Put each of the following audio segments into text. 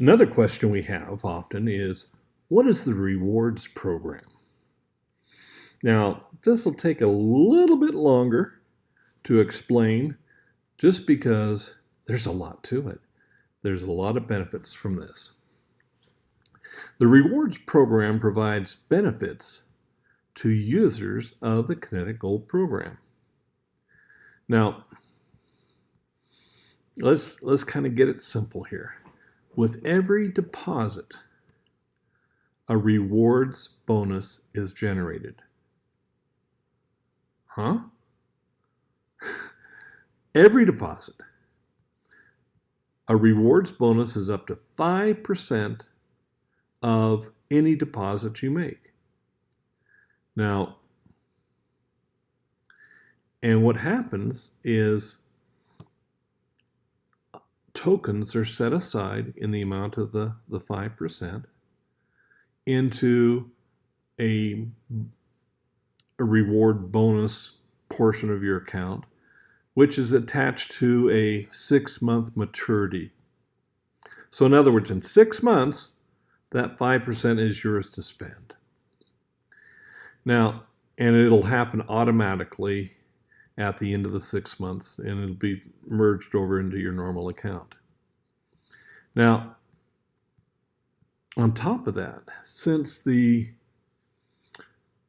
Another question we have often is, what is the rewards program? Now, this will take a little bit longer to explain just because there's a lot to it. There's a lot of benefits from this. The rewards program provides benefits to users of the Kinetic Gold program. Now, let's kind of get it simple here. With every deposit, a rewards bonus is generated. Huh? Every deposit, a rewards bonus is up to 5% of any deposit you make. Now, and what happens is tokens are set aside in the amount of the 5% into a reward bonus portion of your account, which is attached to a 6-month maturity. So in other words, in 6 months, that 5% is yours to spend. Now, and it'll happen automatically at the end of the 6 months, and it'll be merged over into your normal account. Now, on top of that, since the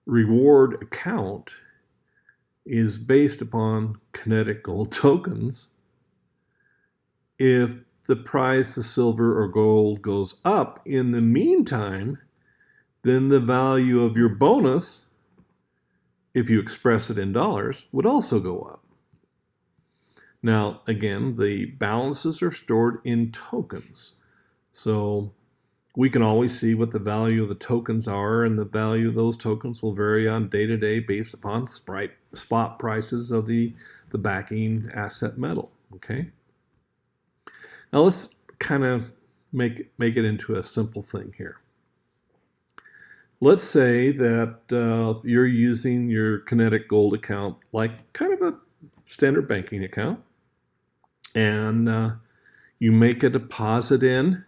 reward account is based upon Kinetic Gold tokens, if the price of silver or gold goes up in the meantime, then the value of your bonus, if you express it in dollars, would also go up. Now, again, the balances are stored in tokens. So we can always see what the value of the tokens are, and the value of those tokens will vary on day-to-day based upon spot prices of the backing asset metal, okay? Now let's kind of make it into a simple thing here. Let's say that you're using your Kinetic Gold account like kind of a standard banking account, and you make a deposit in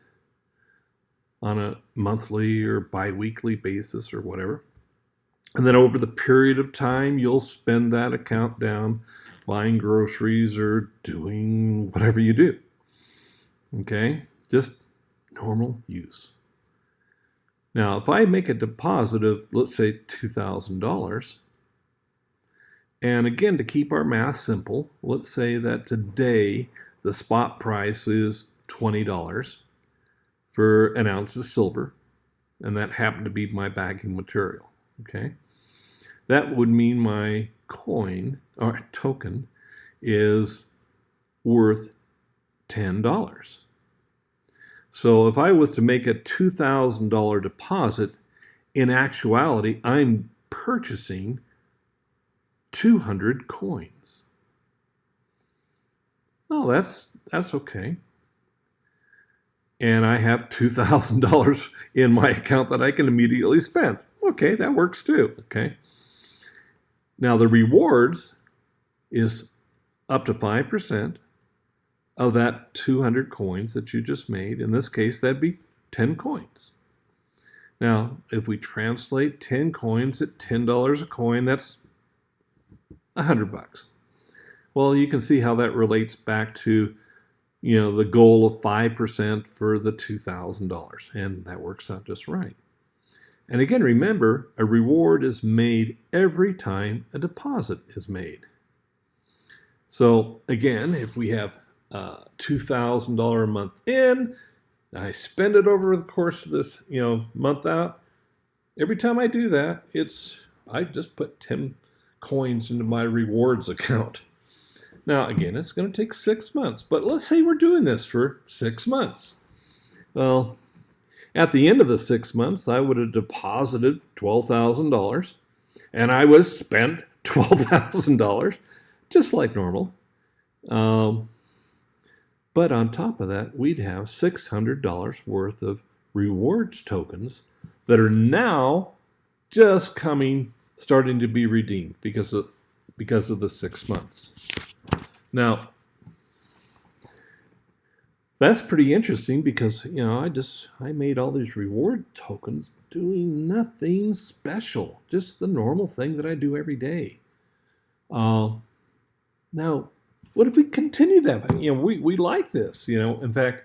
on a monthly or bi-weekly basis or whatever. And then over the period of time, you'll spend that account down buying groceries or doing whatever you do. Okay, just normal use. Now, if I make a deposit of, let's say, $2,000, and again, to keep our math simple, let's say that today the spot price is $20 for an ounce of silver, and that happened to be my backing material, okay? That would mean my coin, or token, is worth $10. So if I was to make a $2,000 deposit, in actuality, I'm purchasing 200 coins. No, that's okay. And I have $2,000 in my account that I can immediately spend. Okay, that works too, okay? Now the rewards is up to 5% of that 200 coins that you just made. In this case, that'd be 10 coins. Now, if we translate 10 coins at $10 a coin, that's $100. Well, you can see how that relates back to, you know, the goal of 5% for the $2,000, and that works out just right. And again, remember, a reward is made every time a deposit is made. So again, if we have $2,000 a month in, I spend it over the course of this, month out. Every time I do that, I just put 10 coins into my rewards account. Now, again, it's going to take 6 months, but let's say we're doing this for 6 months. Well, at the end of the 6 months, I would have deposited $12,000, and I would have spent $12,000, just like normal. But on top of that, we'd have $600 worth of rewards tokens that are now just starting to be redeemed because of the 6 months. Now, that's pretty interesting because, I made all these reward tokens doing nothing special, just the normal thing that I do every day. Now, what if we continue that? We like this. In fact,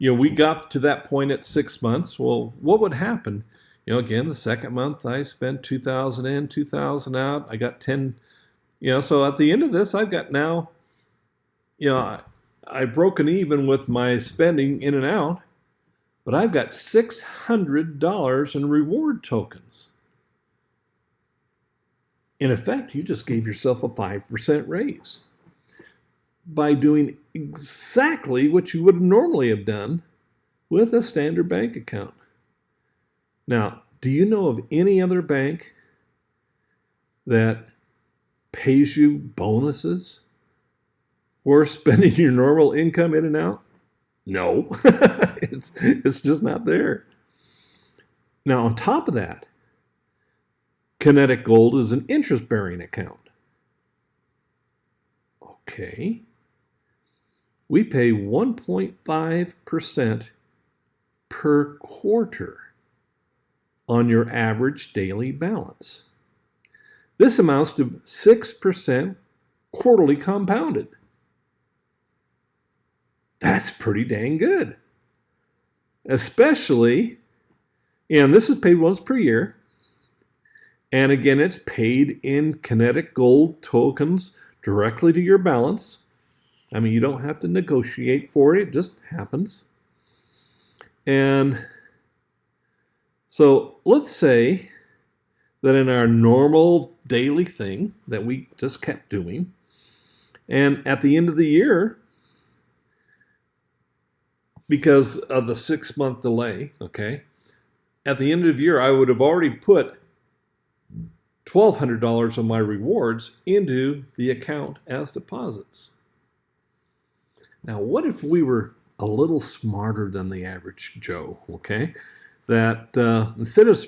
we got to that point at 6 months. Well, what would happen? Again, the second month I spent 2,000 in, 2,000 out. I got 10. So at the end of this, I've got now, I've broken even with my spending in and out, but I've got $600 in reward tokens. In effect, you just gave yourself a 5% raise by doing exactly what you would normally have done with a standard bank account. Now, do you know of any other bank that pays you bonuses for spending your normal income in and out? No, it's just not there. Now, on top of that, Kinetic Gold is an interest-bearing account. Okay. We pay 1.5% per quarter on your average daily balance. This amounts to 6% quarterly compounded. That's pretty dang good. Especially, and this is paid once per year. And again, it's paid in Kinetic Gold tokens directly to your balance. I mean, you don't have to negotiate for it. It just happens. And so let's say that in our normal daily thing that we just kept doing, and at the end of the year, because of the 6-month delay, okay, at the end of the year, I would have already put $1,200 of my rewards into the account as deposits. Now, what if we were a little smarter than the average Joe, okay? That instead of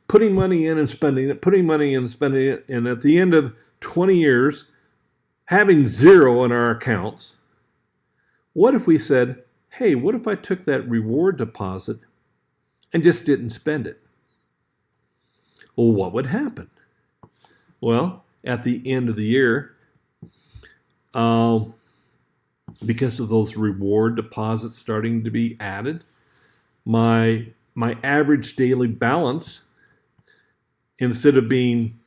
putting money in and spending it, putting money in and spending it, and at the end of 20 years, having zero in our accounts, what if we said, hey, what if I took that reward deposit and just didn't spend it? Well, what would happen? Well, at the end of the year, because of those reward deposits starting to be added, my average daily balance, instead of being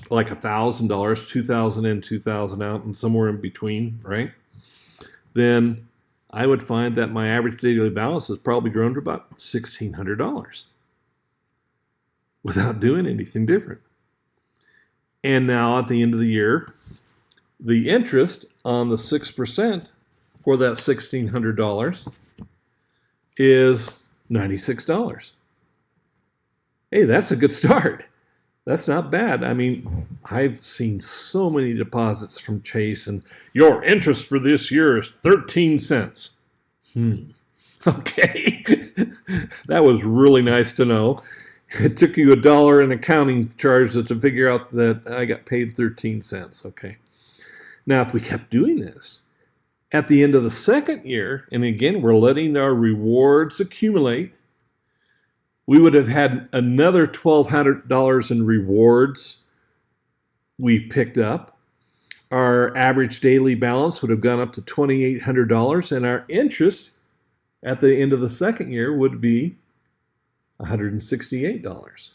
like $1,000, 2,000 in, 2,000 out, and somewhere in between, right? Then I would find that my average daily balance has probably grown to about $1,600 without doing anything different. And now at the end of the year, the interest on the 6% for that $1,600 is $96. Hey, that's a good start. That's not bad. I mean, I've seen so many deposits from Chase, and your interest for this year is 13 cents. Okay. That was really nice to know. It took you $1 in accounting charges to figure out that I got paid 13 cents. Okay. Now, if we kept doing this, at the end of the second year, and again, we're letting our rewards accumulate, we would have had another $1,200 in rewards we picked up. Our average daily balance would have gone up to $2,800, and our interest at the end of the second year would be $168.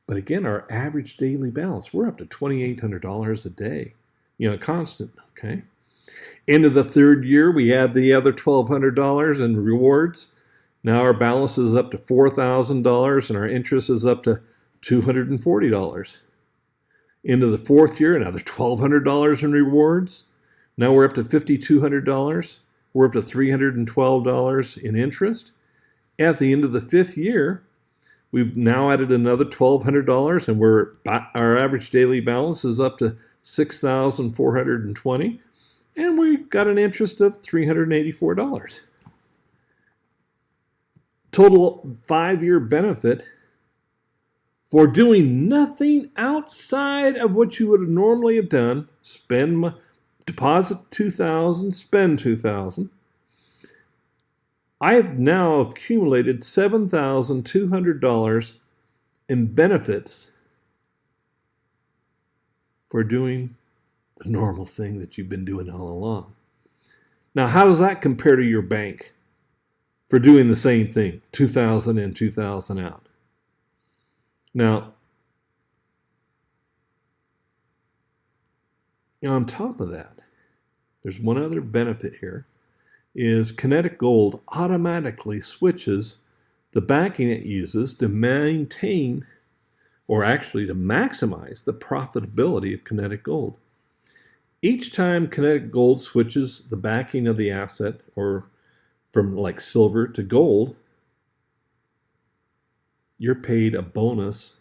But again, our average daily balance, we're up to $2,800 a day, constant, okay? End of the third year, we add the other $1,200 in rewards. Now our balance is up to $4,000 and our interest is up to $240. Into the fourth year, another $1,200 in rewards. Now we're up to $5,200. We're up to $312 in interest. At the end of the fifth year, we've now added another $1,200 and our average daily balance is up to $6,420. And we've got an interest of $384. Total 5-year benefit for doing nothing outside of what you would normally have done, spend deposit 2,000, spend 2,000. I have now accumulated $7,200 in benefits for doing the normal thing that you've been doing all along. Now, how does that compare to your bank for doing the same thing, 2,000 in, 2,000 out? Now, on top of that, there's one other benefit here, is Kinetic Gold automatically switches the backing it uses to maintain, or actually to maximize, the profitability of Kinetic Gold. Each time Kinetic Gold switches the backing of the asset, or from like silver to gold, you're paid a bonus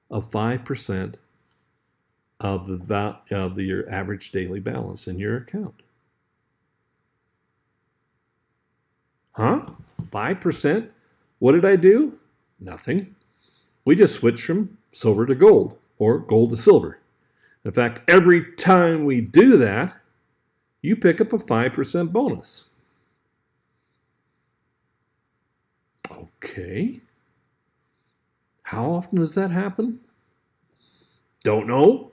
of 5% of your average daily balance in your account. Huh? 5%? What did I do? Nothing. We just switched from silver to gold, or gold to silver. In fact, every time we do that, you pick up a 5% bonus. Okay. How often does that happen? Don't know.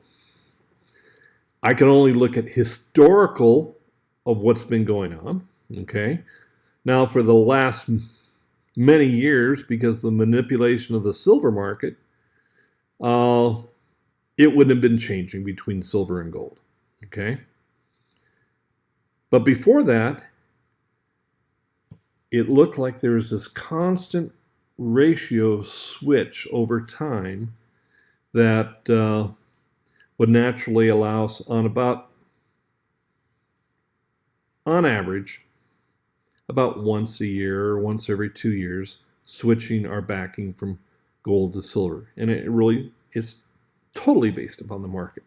I can only look at historical of what's been going on. Okay. Now, for the last many years, because of the manipulation of the silver market, it wouldn't have been changing between silver and gold. Okay. But before that, it looked like there was this constant ratio switch over time that would naturally allow us on average, about once a year or once every 2 years, switching our backing from gold to silver. And it really is totally based upon the market.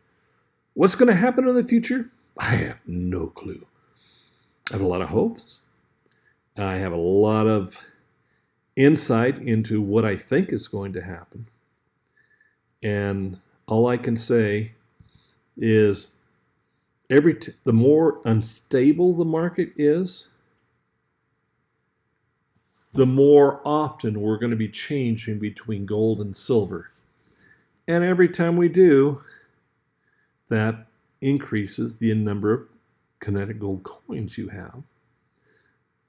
What's going to happen in the future? I have no clue. I have a lot of hopes. I have a lot of insight into what I think is going to happen. And all I can say is the more unstable the market is, the more often we're going to be changing between gold and silver. And every time we do, that increases the number of Kinetic Gold coins you have.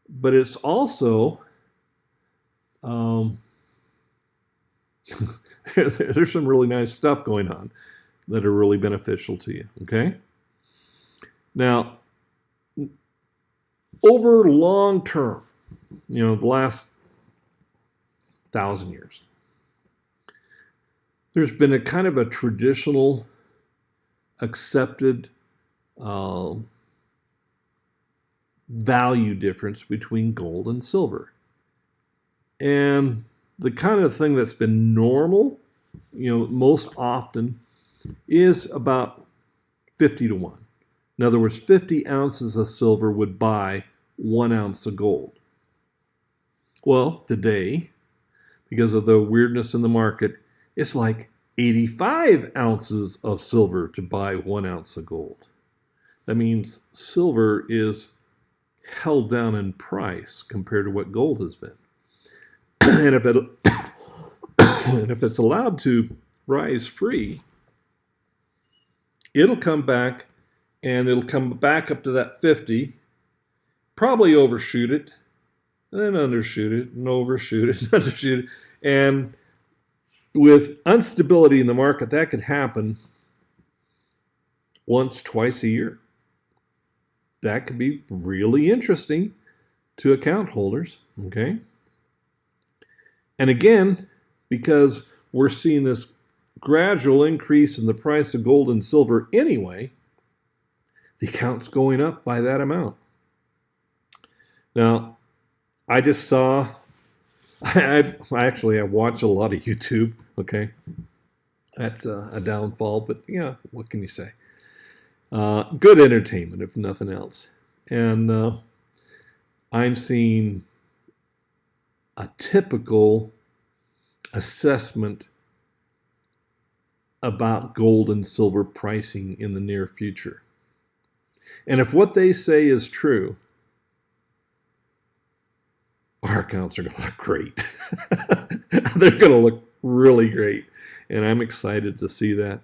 But it's also, there's some really nice stuff going on that are really beneficial to you, okay? Now, over long term, the last 1,000 years, there's been a kind of a traditional, accepted value difference between gold and silver. And the kind of thing that's been normal, most often, is about 50 to 1. In other words, 50 ounces of silver would buy 1 ounce of gold. Well, today, because of the weirdness in the market, it's like 85 ounces of silver to buy 1 ounce of gold. That means silver is held down in price compared to what gold has been. And if it's allowed to rise free, it'll come back, and it'll come back up to that 50, probably overshoot it, and then undershoot it, and overshoot it, and undershoot it. And with instability in the market, that could happen once, twice a year. That could be really interesting to account holders, okay? And again, because we're seeing this gradual increase in the price of gold and silver anyway, the account's going up by that amount. Now, I just saw, I watch a lot of YouTube, okay? That's a downfall, but yeah, what can you say? Good entertainment, if nothing else. And I'm seeing a typical assessment about gold and silver pricing in the near future. And if what they say is true, our accounts are going to look great. They're going to look really great. And I'm excited to see that.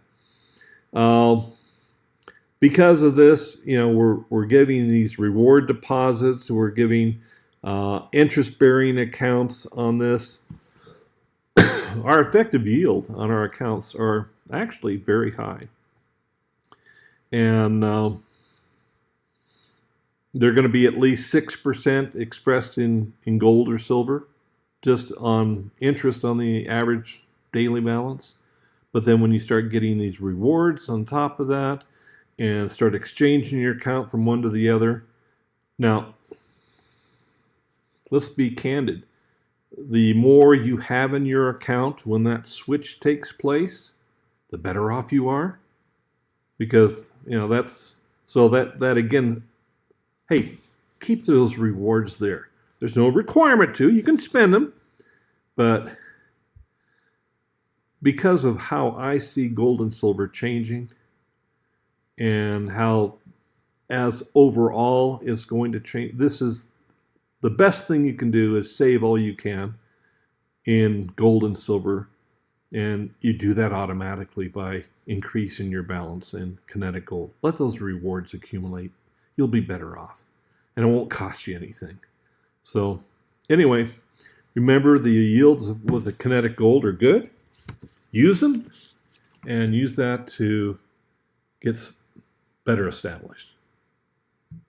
Because of this, we're giving these reward deposits. We're giving interest-bearing accounts on this. Our effective yield on our accounts are actually very high. And they're going to be at least 6% expressed in gold or silver, just on interest on the average daily balance. But then when you start getting these rewards on top of that and start exchanging your account from one to the other. Now, let's be candid. The more you have in your account when that switch takes place, the better off you are. Because, that's, so that again, hey, keep those rewards there. There's no requirement to. You can spend them. But because of how I see gold and silver changing and how as overall it's going to change, this is the best thing you can do is save all you can in gold and silver. And you do that automatically by increasing your balance in kinetic gold. Let those rewards accumulate. You'll be better off. And it won't cost you anything. So anyway, remember the yields with the kinetic gold are good. Use them and use that to get better established.